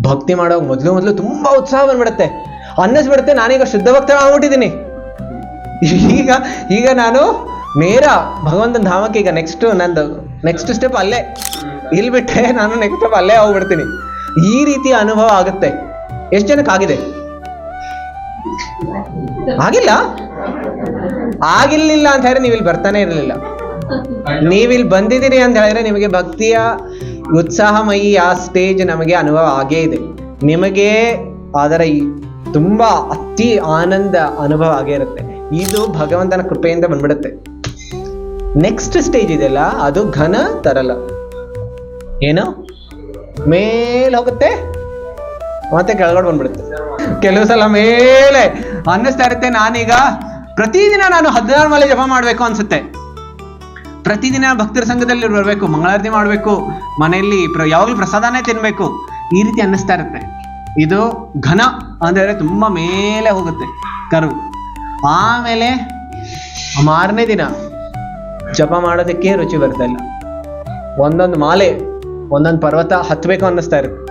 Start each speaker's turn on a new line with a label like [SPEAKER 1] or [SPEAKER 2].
[SPEAKER 1] ಭಕ್ತಿ ಮಾಡೋವಾಗ ಮೊದಲು ತುಂಬಾ ಉತ್ಸಾಹ ಬಂದ್ಬಿಡುತ್ತೆ, ಅನ್ನಿಸ್ಬಿಡುತ್ತೆ ನಾನೀಗ ಶುದ್ಧ ಭಕ್ತ ಆಗ್ಬಿಟ್ಟಿದ್ದೀನಿ. ಈಗ ನಾನು ನೇರ ಭಗವಂತನ ಧಾಮಕ್ಕೆ, ಈಗ ನೆಕ್ಸ್ಟ್ ಸ್ಟೆಪ್ ಅಲ್ಲೇ, ಇಲ್ಲಿ ಬಿಟ್ಟರೆ ನಾನು ನೆಕ್ಸ್ಟ್ ಸ್ಟೆಪ್ ಅಲ್ಲೇ ಹೋಗ್ಬಿಡ್ತೀನಿ. ಈ ರೀತಿಯ ಅನುಭವ ಆಗುತ್ತೆ. ಎಷ್ಟು ಜನಕ್ಕೆ ಆಗಿದೆ? ಆಗಿರ್ಲಿಲ್ಲ ಅಂತ ಹೇಳಿದ್ರೆ ನೀವಿಲ್ಲಿ ಬರ್ತಾನೆ ಇರಲಿಲ್ಲ. ನೀವಿಲ್ಲಿ ಬಂದಿದ್ದೀರಿ ಅಂತ ಹೇಳಿದ್ರೆ ನಿಮಗೆ ಭಕ್ತಿಯ ಉತ್ಸಾಹಮಯಿ ಆ ಸ್ಟೇಜ್ ನಮಗೆ ಅನುಭವ ಆಗೇ ಇದೆ. ನಿಮಗೆ ಅದರ ತುಂಬಾ ಅತಿ ಆನಂದ ಅನುಭವ ಆಗೇ ಇರುತ್ತೆ. ಇದು ಭಗವಂತನ ಕೃಪೆಯಿಂದ ಬಂದ್ಬಿಡುತ್ತೆ. ನೆಕ್ಸ್ಟ್ ಸ್ಟೇಜ್ ಇದೆಯಲ್ಲ, ಅದು ಘನ ತರಲ. ಏನು ಮೇಲೆ ಹೋಗುತ್ತೆ ಮತ್ತೆ ಕೆಳಗಡೆ ಬಂದ್ಬಿಡುತ್ತೆ. ಕೆಲವು ಸಲ ಮೇಲೆ ಅನ್ನಿಸ್ತಾ ಇರುತ್ತೆ ನಾನೀಗ ಪ್ರತಿದಿನ ನಾನು 16 ಮಾಲೆ ಜಪ ಮಾಡ್ಬೇಕು ಅನ್ಸುತ್ತೆ, ಪ್ರತಿದಿನ ಭಕ್ತರ ಸಂಘದಲ್ಲಿ ಬರಬೇಕು, ಮಂಗಳಾರತಿ ಮಾಡ್ಬೇಕು, ಮನೆಯಲ್ಲಿ ಯಾವಾಗಲೂ ಪ್ರಸಾದನೇ ತಿನ್ಬೇಕು, ಈ ರೀತಿ ಅನ್ನಿಸ್ತಾ ಇರುತ್ತೆ. ಇದು ಘನ ಅಂದ್ರೆ ತುಂಬಾ ಮೇಲೆ ಹೋಗುತ್ತೆ ಕರ್ವ್. ಆಮೇಲೆ 6ನೇ ದಿನ ಜಪ ಮಾಡೋದಕ್ಕೆ ರುಚಿ ಬರ್ತಾ ಇಲ್ಲ. ಒಂದೊಂದು ಮಾಲೆ, ಒಂದೊಂದು ಪರ್ವತ ಹತ್ಬೇಕು ಅನ್ನಿಸ್ತಾ ಇರುತ್ತೆ.